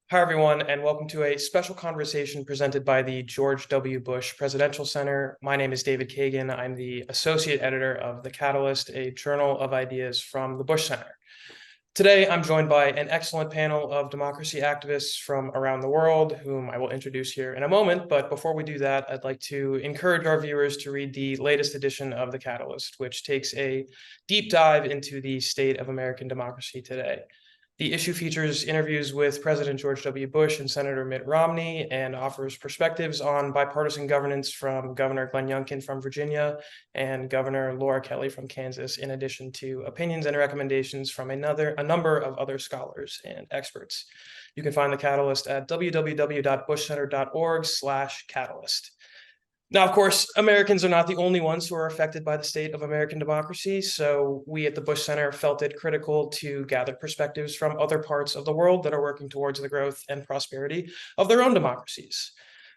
Hi, everyone, and welcome to a special conversation presented by the George W. Bush Presidential Center. My name is David Kagan. I'm the associate editor of The Catalyst, a journal of ideas from the Bush Center. Today, I'm joined by an excellent panel of democracy activists from around the world, whom I will introduce here in a moment. But before we do that, I'd like to encourage our viewers to read the latest edition of The Catalyst, which takes a deep dive into the state of American democracy today. The issue features interviews with President George W. Bush and Senator Mitt Romney and offers perspectives on bipartisan governance from Governor Glenn Youngkin from Virginia and Governor Laura Kelly from Kansas, in addition to opinions and recommendations from a number of other scholars and experts. You can find The Catalyst at www.bushcenter.org/catalyst. Now, of course, Americans are not the only ones who are affected by the state of American democracy, so we at the Bush Center felt it critical to gather perspectives from other parts of the world that are working towards the growth and prosperity of their own democracies.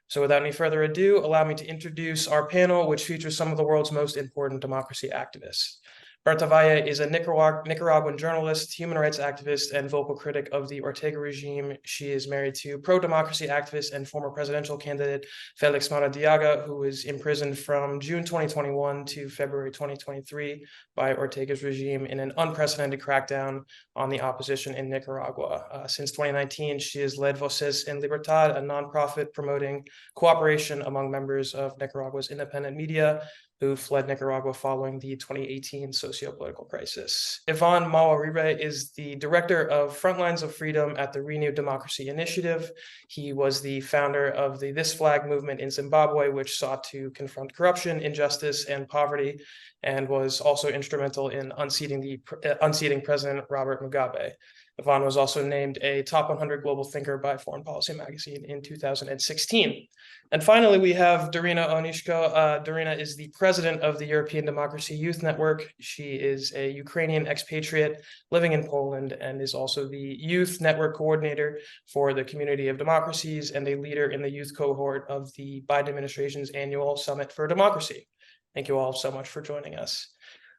So without any further ado, allow me to introduce our panel, which features some of the world's most important democracy activists. Berta Valle is a Nicaraguan journalist, human rights activist, and vocal critic of the Ortega regime. She is married to pro-democracy activist and former presidential candidate Felix Maradiaga, who was imprisoned from June 2021 to February 2023 by Ortega's regime in an unprecedented crackdown on the opposition in Nicaragua. Since 2019, she has led Voces en Libertad, a nonprofit promoting cooperation among members of Nicaragua's independent media who fled Nicaragua following the 2018 socio-political crisis. Ivan Mawa-Uribe is the director of Frontlines of Freedom at the Renewed Democracy Initiative. He was the founder of the This Flag movement in Zimbabwe, which sought to confront corruption, injustice, and poverty, and was also instrumental in unseating President Robert Mugabe. Ivan was also named a top 100 global thinker by Foreign Policy magazine in 2016. And finally, we have Darina Onishko. Darina is the president of the European Democracy Youth Network. She is a Ukrainian expatriate living in Poland and is also the youth network coordinator for the Community of Democracies and a leader in the youth cohort of the Biden administration's annual Summit for Democracy. Thank you all so much for joining us.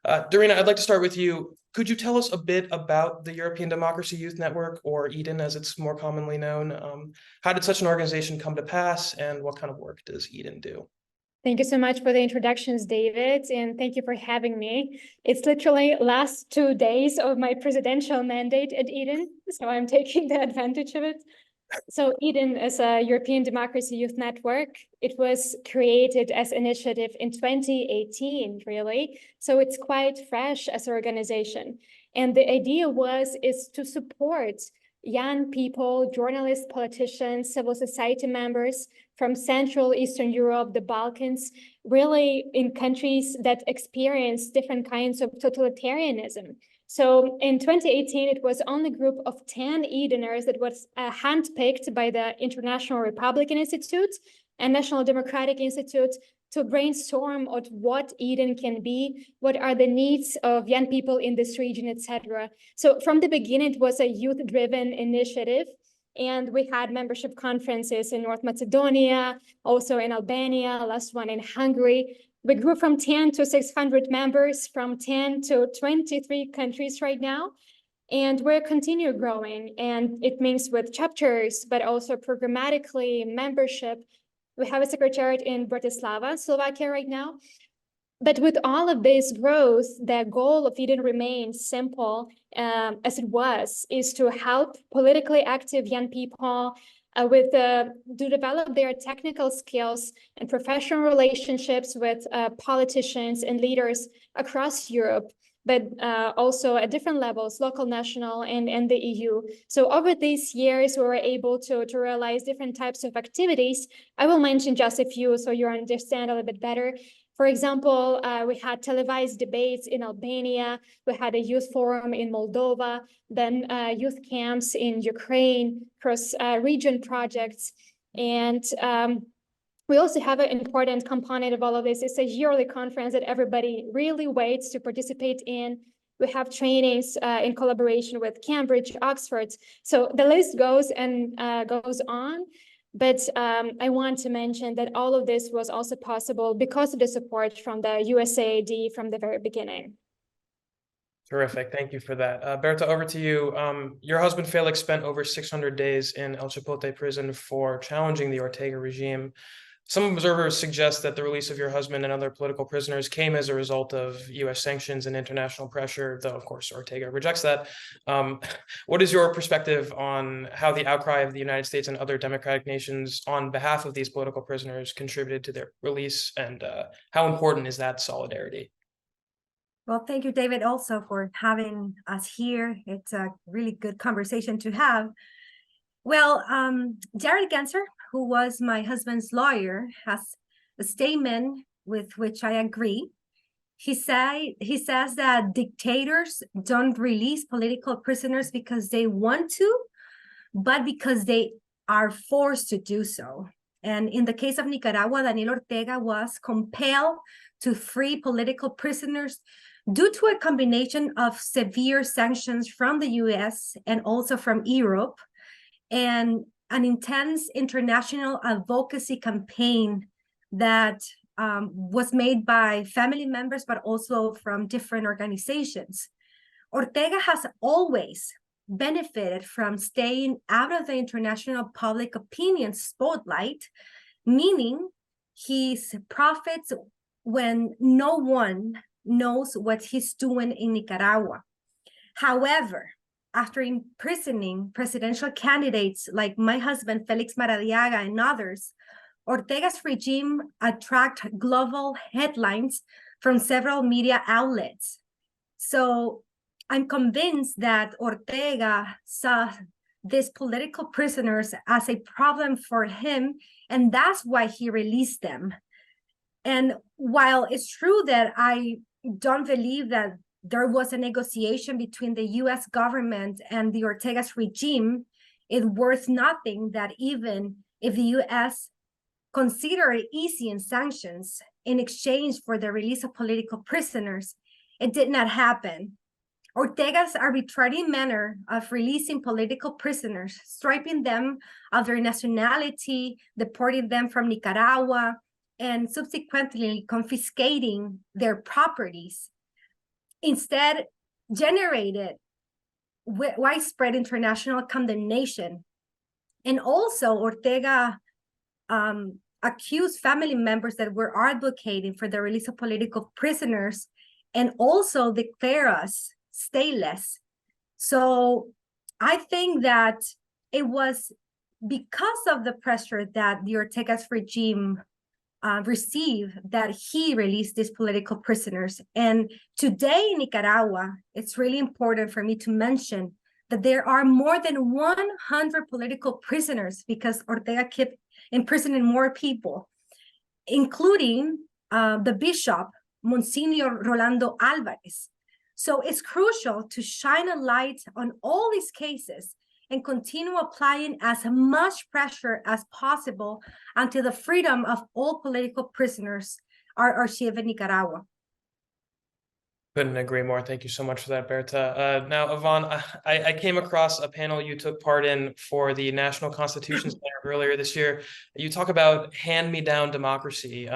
Darina, I'd like to start with you. Could you tell us a bit about the European Democracy Youth Network, or EDEN as it's more commonly known? How did such an organization come to pass, and what kind of work does EDEN do? Thank you so much for the introductions, David, and thank you for having me. It's literally last 2 days of my presidential mandate at EDEN, so I'm taking the advantage of it. So EDEN is a European Democracy Youth Network. It was created as initiative in 2018, really. So it's quite fresh as an organization. And the idea is to support young people, journalists, politicians, civil society members from Central Eastern Europe, the Balkans, really in countries that experience different kinds of totalitarianism. So in 2018, it was only a group of 10 Edeners that was handpicked by the International Republican Institute and National Democratic Institute to brainstorm on what EDEN can be, what are the needs of young people in this region, etc. So from the beginning, it was a youth-driven initiative. And we had membership conferences in North Macedonia, also in Albania, last one in Hungary. We grew from 10 to 600 members, from 10 to 23 countries right now. And we're continue growing. And it means with chapters, but also programmatically membership. We have a secretariat in Bratislava, Slovakia right now. But with all of this growth, the goal of EDEN remains simple as it was, is to help politically active young people to develop their technical skills and professional relationships with politicians and leaders across Europe, but also at different levels, local, national, and the EU. So over these years, we were able to realize different types of activities. I will mention just a few so you understand a little bit better. For example, we had televised debates in Albania, we had a youth forum in Moldova, then youth camps in Ukraine, cross-region projects. And we also have an important component of all of this. It's a yearly conference that everybody really waits to participate in. We have trainings in collaboration with Cambridge, Oxford. So the list goes on. But I want to mention that all of this was also possible because of the support from the USAID from the very beginning. Terrific. Thank you for that. Berta, over to you. Your husband Felix spent over 600 days in El Chipote prison for challenging the Ortega regime. Some observers suggest that the release of your husband and other political prisoners came as a result of U.S. sanctions and international pressure, though, of course, Ortega rejects that. What is your perspective on how the outcry of the United States and other democratic nations on behalf of these political prisoners contributed to their release, and how important is that solidarity? Well, thank you, David, also for having us here. It's a really good conversation to have. Well, Jared Genser, who was my husband's lawyer, has a statement with which I agree. He says that dictators don't release political prisoners because they want to, but because they are forced to do so. And in the case of Nicaragua, Daniel Ortega was compelled to free political prisoners due to a combination of severe sanctions from the US and also from Europe, and an intense international advocacy campaign that was made by family members, but also from different organizations. Ortega has always benefited from staying out of the international public opinion spotlight, meaning he profits when no one knows what he's doing in Nicaragua. However, after imprisoning presidential candidates like my husband, Felix Maradiaga, and others, Ortega's regime attracted global headlines from several media outlets. So I'm convinced that Ortega saw these political prisoners as a problem for him, and that's why he released them. And while it's true that I don't believe that there was a negotiation between the US government and the Ortega's regime, it's worth noting that even if the US considered easing sanctions in exchange for the release of political prisoners, it did not happen. Ortega's arbitrary manner of releasing political prisoners, stripping them of their nationality, deporting them from Nicaragua, and subsequently confiscating their properties, instead generated widespread international condemnation. And also Ortega accused family members that were advocating for the release of political prisoners and also declare us stateless. So I think that it was because of the pressure that the Ortega's regime received that he released these political prisoners. And today in Nicaragua, it's really important for me to mention that there are more than 100 political prisoners because Ortega kept imprisoning more people, including the bishop, Monsignor Rolando Alvarez. So it's crucial to shine a light on all these cases and continue applying as much pressure as possible until the freedom of all political prisoners are achieved in Nicaragua. Couldn't agree more. Thank you so much for that, Berta. Now, Yvonne, I came across a panel you took part in for the National Constitution Center earlier this year. You talk about hand-me-down democracy,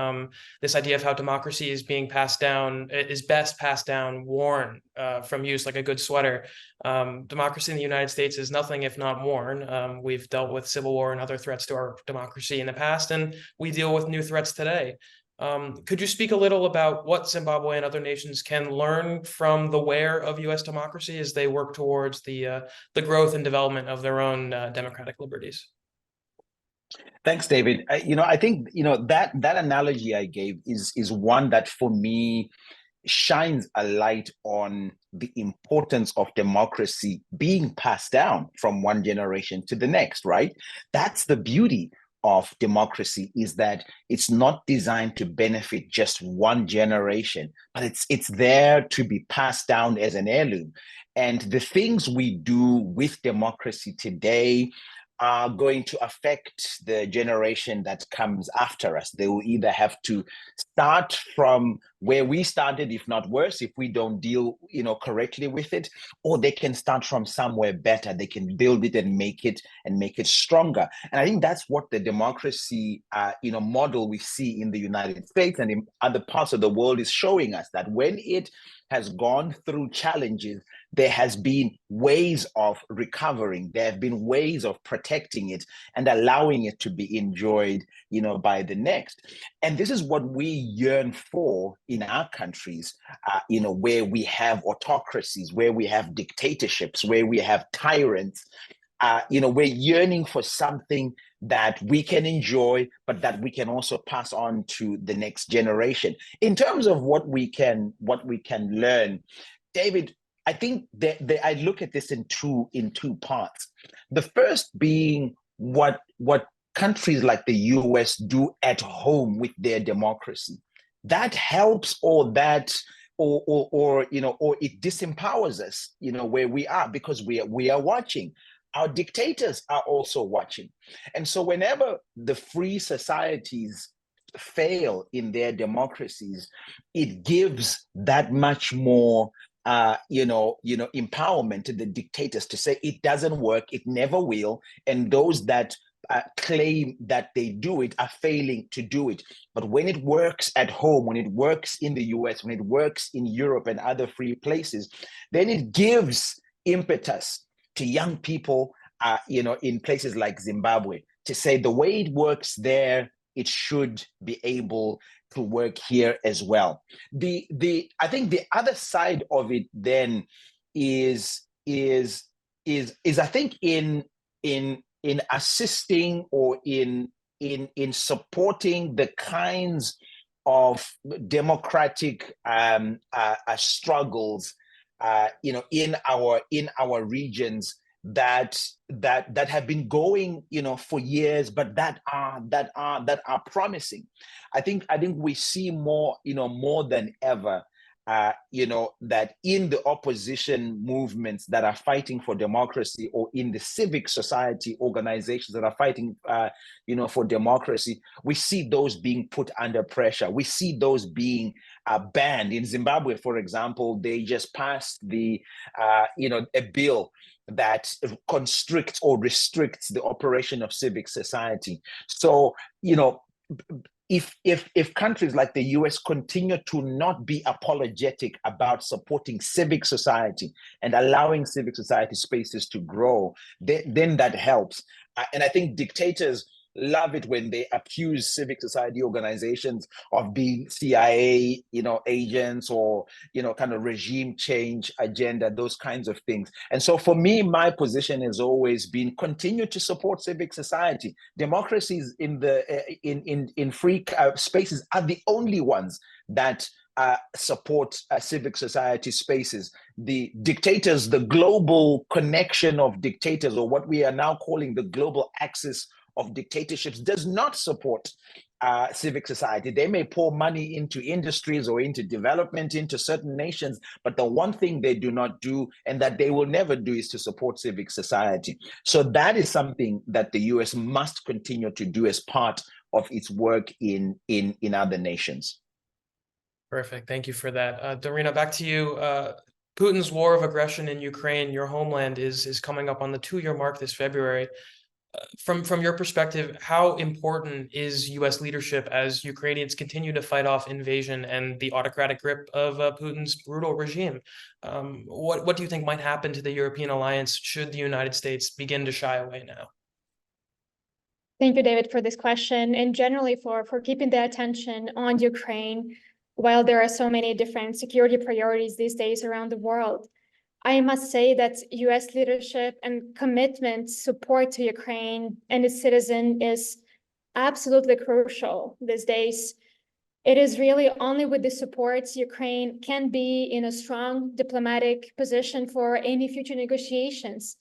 this idea of how democracy is being passed down, is best passed down, worn from use like a good sweater. Democracy in the United States is nothing if not worn. We've dealt with civil war and other threats to our democracy in the past, and we deal with new threats today. Could you speak a little about what Zimbabwe and other nations can learn from the wear of U.S. democracy as they work towards the growth and development of their own democratic liberties? Thanks, David. I think that analogy I gave is one that for me shines a light on the importance of democracy being passed down from one generation to the next, right? That's the beauty of democracy, is that it's not designed to benefit just one generation, but it's there to be passed down as an heirloom. And the things we do with democracy today are going to affect the generation that comes after us. They will either have to start from where we started, if not worse, if we don't deal, correctly with it, or they can start from somewhere better. They can build it and make it stronger. And I think that's what the democracy, model we see in the United States and in other parts of the world is showing us, that when it has gone through challenges, there has been ways of recovering. There have been ways of protecting it and allowing it to be enjoyed, by the next. And this is what we yearn for in our countries, where we have autocracies, where we have dictatorships, where we have tyrants. We're yearning for something that we can enjoy, but that we can also pass on to the next generation. In terms of what we can learn, David, I think that I look at this in two parts. The first being what countries like the US do at home with their democracy. That helps, or it disempowers us, where we are, because we are watching. Our dictators are also watching. And so whenever the free societies fail in their democracies, it gives that much more empowerment to the dictators to say it doesn't work, it never will, and those that claim that they do it are failing to do it. But when it works at home, when it works in the US, when it works in Europe and other free places, then it gives impetus to young people, in places like Zimbabwe, to say the way it works there, it should be able to work here as well. I think the other side of it then is I think in assisting or in supporting the kinds of democratic struggles, in our regions that have been going, for years, but that are promising. I think we see more than ever, that in the opposition movements that are fighting for democracy, or in the civic society organizations that are fighting, for democracy, we see those being put under pressure. We see those being banned. In Zimbabwe, for example, they just passed a bill that constricts or restricts the operation of civic society. So, if countries like the US continue to not be apologetic about supporting civic society and allowing civic society spaces to grow, then that helps. And I think dictators love it when they accuse civic society organizations of being CIA, agents, or, kind of regime change agenda, those kinds of things. And so for me, my position has always been continue to support civic society. Democracies in free spaces are the only ones that support civic society spaces. The dictators, the global connection of dictators, or what we are now calling the global axis of dictatorships, does not support civic society. They may pour money into industries or into development into certain nations, but the one thing they do not do, and that they will never do, is to support civic society. So that is something that the US must continue to do as part of its work in other nations. Perfect. Thank you for that. Darina, back to you. Putin's war of aggression in Ukraine, your homeland, is coming up on the 2-year mark this February. From your perspective, how important is U.S. leadership as Ukrainians continue to fight off invasion and the autocratic grip of Putin's brutal regime? What do you think might happen to the European alliance should the United States begin to shy away now? Thank you, David, for this question, and generally for keeping the attention on Ukraine while there are so many different security priorities these days around the world. I must say that US leadership and commitment support to Ukraine and its citizen is absolutely crucial these days. It is really only with the support Ukraine can be in a strong diplomatic position for any future negotiations.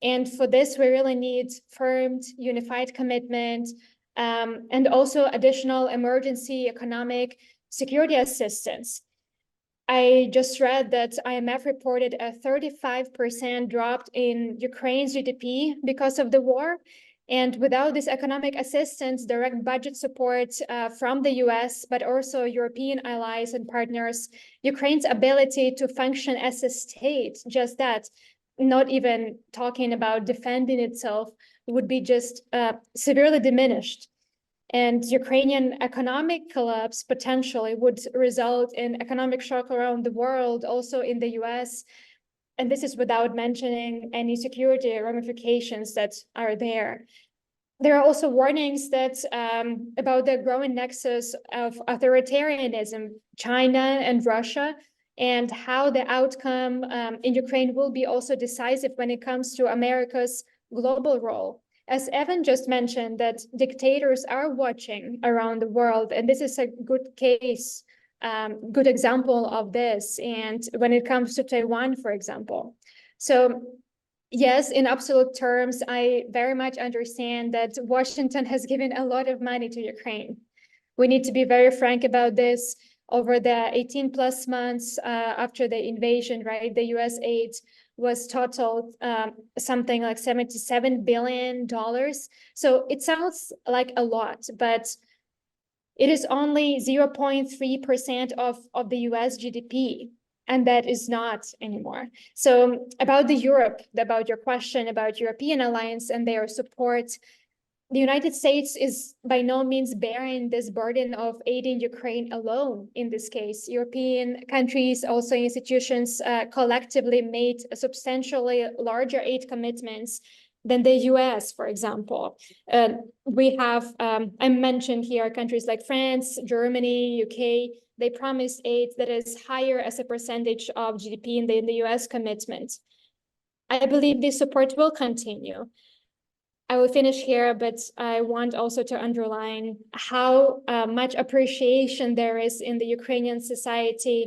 And for this, we really need firm, unified commitment, and also additional emergency economic security assistance. I just read that IMF reported a 35% drop in Ukraine's GDP because of the war. And without this economic assistance, direct budget support from the US, but also European allies and partners, Ukraine's ability to function as a state, just that, not even talking about defending itself, would be just severely diminished. And Ukrainian economic collapse potentially would result in economic shock around the world, also in the US. And this is without mentioning any security ramifications that are there. There are also warnings that about the growing nexus of authoritarianism, China and Russia, and how the outcome in Ukraine will be also decisive when it comes to America's global role. As Evan just mentioned, that dictators are watching around the world, and this is a good case, good example of this. And when it comes to Taiwan, for example. So yes, in absolute terms, I very much understand that Washington has given a lot of money to Ukraine. We need to be very frank about this. Over the 18 plus months after the invasion, right, the US aid was totaled something like $77 billion. So it sounds like a lot, but it is only 0.3% of the US GDP. And that is not anymore. So about your question about European alliance and their support, the United States is by no means bearing this burden of aiding Ukraine alone in this case. European countries, also institutions, collectively made substantially larger aid commitments than the US, for example. We have, I mentioned here, countries like France, Germany, UK, they promised aid that is higher as a percentage of GDP than the US commitment. I believe this support will continue. I will finish here, but I want also to underline how much appreciation there is in the Ukrainian society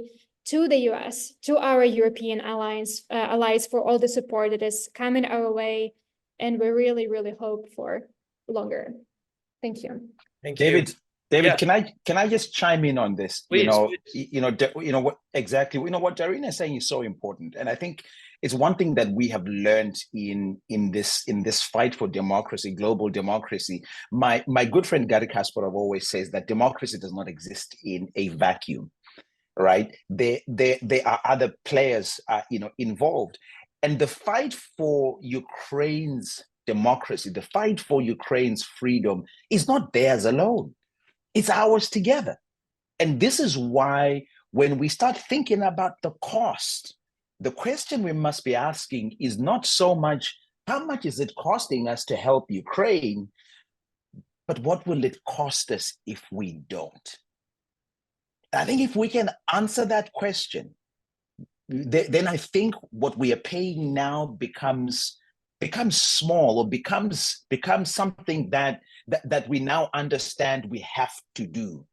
to the US, to our European allies for all the support that is coming our way. And we really, really hope for longer. Thank you. Thank you. David, Yeah. can I just chime in on this? Please, You know what exactly. You know what Darina is saying is so important, and I think it's one thing that we have learned in this fight for democracy, global democracy. My good friend Gary Kasparov always says that democracy does not exist in a vacuum, right? There are other players, involved, and the fight for Ukraine's democracy, the fight for Ukraine's freedom, is not theirs alone. It's ours together. And this is why when we start thinking about the cost, the question we must be asking is not so much, how much is it costing us to help Ukraine, but what will it cost us if we don't? I think if we can answer that question, then I think what we are paying now becomes small, or becomes something that we now understand we have to do,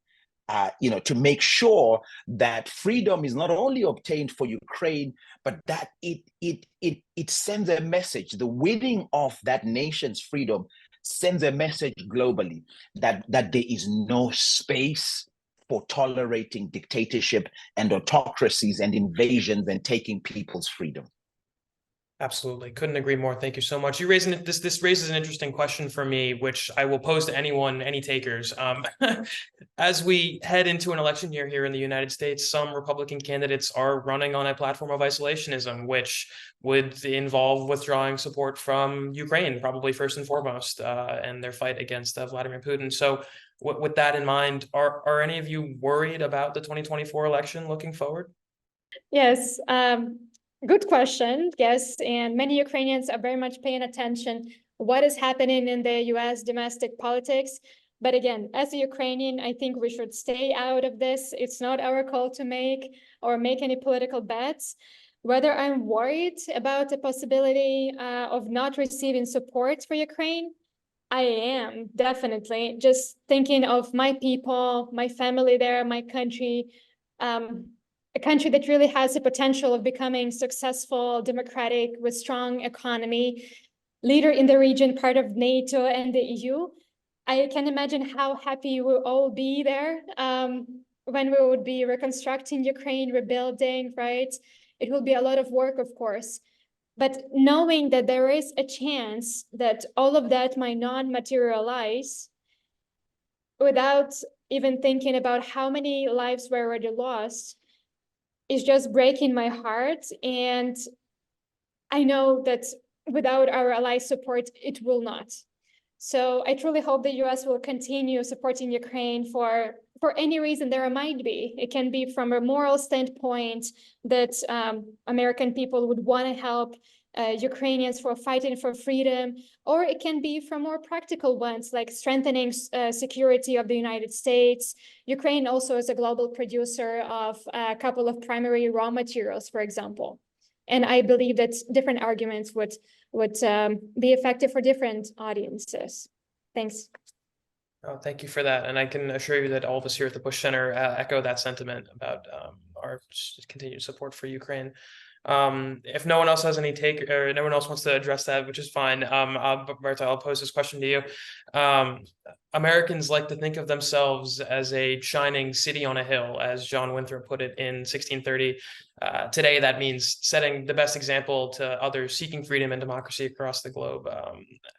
to make sure that freedom is not only obtained for Ukraine, but that it sends a message. The winning of that nation's freedom sends a message globally that there is no space for tolerating dictatorship and autocracies and invasions and taking people's freedom. Absolutely. Couldn't agree more. Thank you so much. You raising this raises an interesting question for me, which I will pose to anyone, any takers. As we head into an election year here in the United States, some Republican candidates are running on a platform of isolationism, which would involve withdrawing support from Ukraine, probably first and foremost, and their fight against Vladimir Putin. So with that in mind, are any of you worried about the 2024 election looking forward? Yes. Good question. Yes, and many Ukrainians are very much paying attention what is happening in the US domestic politics. But again, as a Ukrainian, I think we should stay out of this. It's not our call to make any political bets. Whether I'm worried about the possibility of not receiving support for Ukraine, I am definitely. Just thinking of my people, my family there, my country, a country that really has the potential of becoming successful, democratic, with strong economy, leader in the region, part of NATO and the EU. I can imagine how happy you will all be there. when we would be reconstructing Ukraine, rebuilding, right? It will be a lot of work, of course. But knowing that there is a chance that all of that might not materialize, without even thinking about how many lives were already lost, is just breaking my heart. And I know that without our ally support, it will not. So I truly hope the US will continue supporting Ukraine for any reason there might be. It can be from a moral standpoint that American people would want to help Ukrainians for fighting for freedom, or it can be from more practical ones like strengthening security of the United States. Ukraine also is a global producer of a couple of primary raw materials, for example. And I believe that different arguments would be effective for different audiences. Thanks. Oh, thank you for that. And I can assure you that all of us here at the Bush Center echo that sentiment about our continued support for Ukraine. If no one else has any take, or no one else wants to address that, which is fine, Berta, I'll pose this question to you. Americans like to think of themselves as a shining city on a hill, as John Winthrop put it in 1630. Today, that means setting the best example to others seeking freedom and democracy across the globe.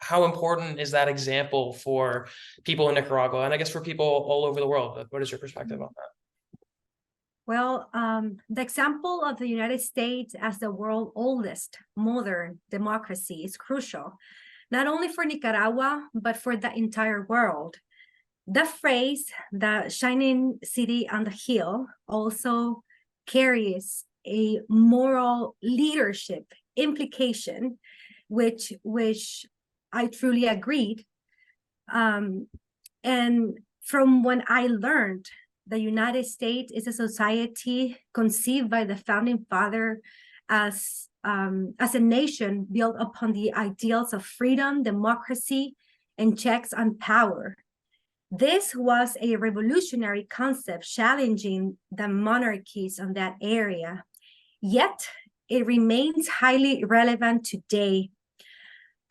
How important is that example for people in Nicaragua, and I guess for people all over the world? What is your perspective on that? Well, the example of the United States as the world's oldest modern democracy is crucial, not only for Nicaragua, but for the entire world. The phrase, the shining city on the hill, also carries a moral leadership implication, which I truly agreed. And from when I learned, the United States is a society conceived by the founding father as a nation built upon the ideals of freedom, democracy, and checks on power. This was a revolutionary concept challenging the monarchies on that area, yet it remains highly relevant today.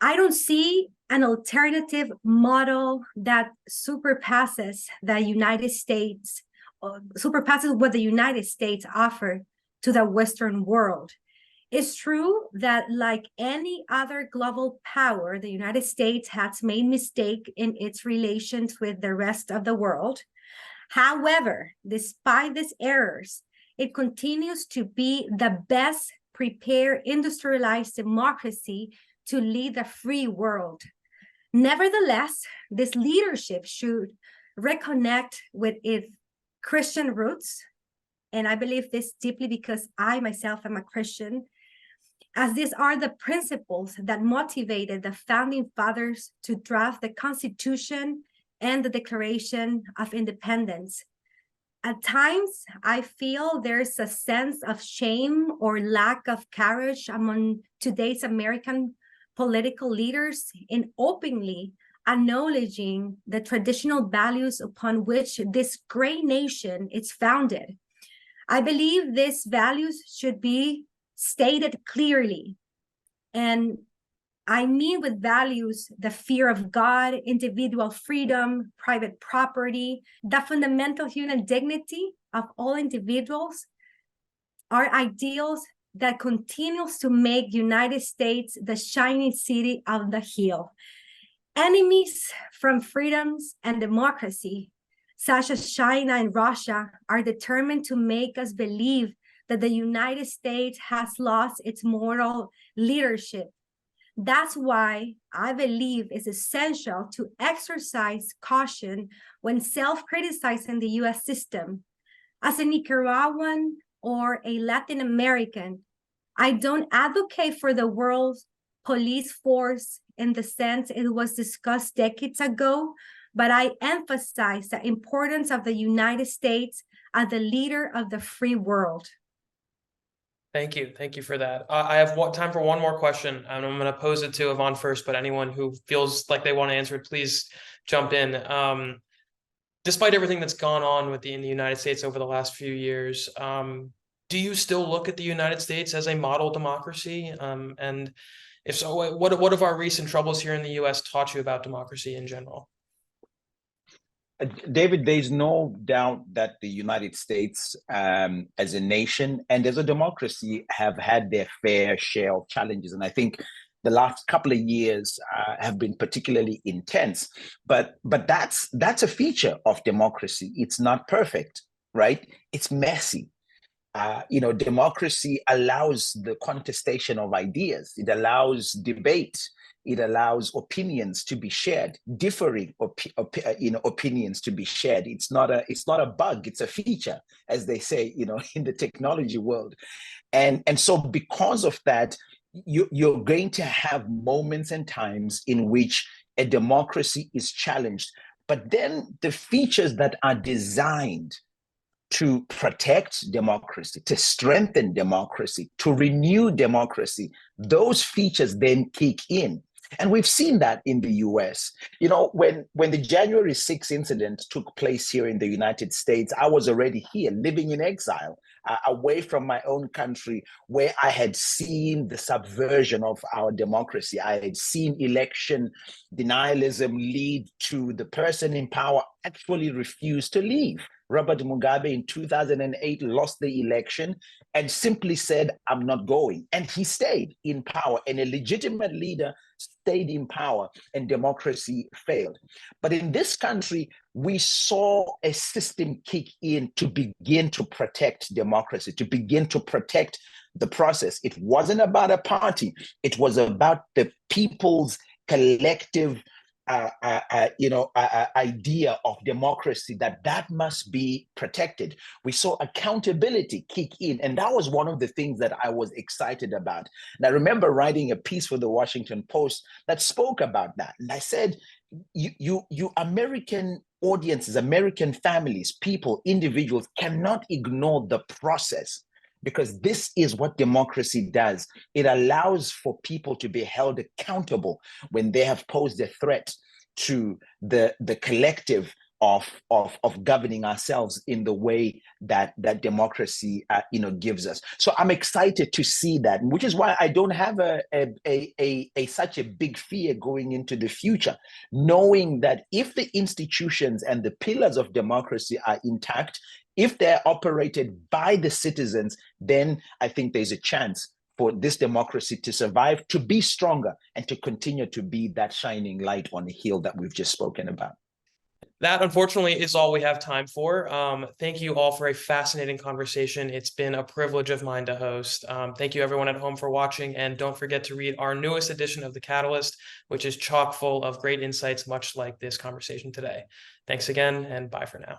I don't see an alternative model that surpasses the United States, surpasses what the United States offer to the Western world. It's true that, like any other global power, the United States has made mistakes in its relations with the rest of the world. However, despite these errors, it continues to be the best prepared industrialized democracy to lead the free world. Nevertheless, this leadership should reconnect with its Christian roots, and I believe this deeply because I myself am a Christian, as these are the principles that motivated the founding fathers to draft the Constitution and the Declaration of Independence. At times, I feel there's a sense of shame or lack of courage among today's American political leaders in openly acknowledging the traditional values upon which this great nation is founded. I believe these values should be stated clearly. And I mean with values, the fear of God, individual freedom, private property, the fundamental human dignity of all individuals are ideals that continues to make United States the shining city on the hill. Enemies from freedoms and democracy, such as China and Russia, are determined to make us believe that the United States has lost its moral leadership. That's why I believe it's essential to exercise caution when self-criticizing the US system. As a Nicaraguan or a Latin American, I don't advocate for the world's police force in the sense it was discussed decades ago, but I emphasize the importance of the United States as the leader of the free world. Thank you. Thank you for that. I have time for one more question, and I'm going to pose it to Yvonne first, but anyone who feels like they want to answer it, please jump in. Despite everything that's gone on in the United States over the last few years, do you still look at the United States as a model democracy? And if so, what have our recent troubles here in the US taught you about democracy in general? David, there's no doubt that the United States, as a nation and as a democracy, have had their fair share of challenges. And I think the last couple of years have been particularly intense. But that's a feature of democracy. It's not perfect, right? It's messy. Democracy allows the contestation of ideas. It allows debate. It allows opinions to be shared, differing opinions to be shared. It's not a bug. It's a feature, as they say, in the technology world. And so because of that, you're going to have moments and times in which a democracy is challenged. But then the features that are designed to protect democracy, to strengthen democracy, to renew democracy, those features then kick in. And we've seen that in the US. When the January 6th incident took place here in the United States, I was already here living in exile, away from my own country, where I had seen the subversion of our democracy. I had seen election denialism lead to the person in power actually refuse to leave. Robert Mugabe in 2008 lost the election and simply said, I'm not going. And he stayed in power, and a legitimate leader stayed in power, and democracy failed. But in this country, we saw a system kick in to begin to protect democracy, to begin to protect the process. It wasn't about a party. It was about the people's collective idea of democracy, that must be protected. We saw accountability kick in, and that was one of the things that I was excited about. And I remember writing a piece for the Washington Post that spoke about that. And I said, you American audiences, American families, people, individuals cannot ignore the process, because this is what democracy does. It allows for people to be held accountable when they have posed a threat to the collective of governing ourselves in the way that democracy gives us. So I'm excited to see that, which is why I don't have such a big fear going into the future, knowing that if the institutions and the pillars of democracy are intact, if they're operated by the citizens, then I think there's a chance for this democracy to survive, to be stronger, and to continue to be that shining light on the hill that we've just spoken about. That, unfortunately, is all we have time for. Thank you all for a fascinating conversation. It's been a privilege of mine to host. Thank you, everyone at home, for watching. And don't forget to read our newest edition of The Catalyst, which is chock full of great insights, much like this conversation today. Thanks again, and bye for now.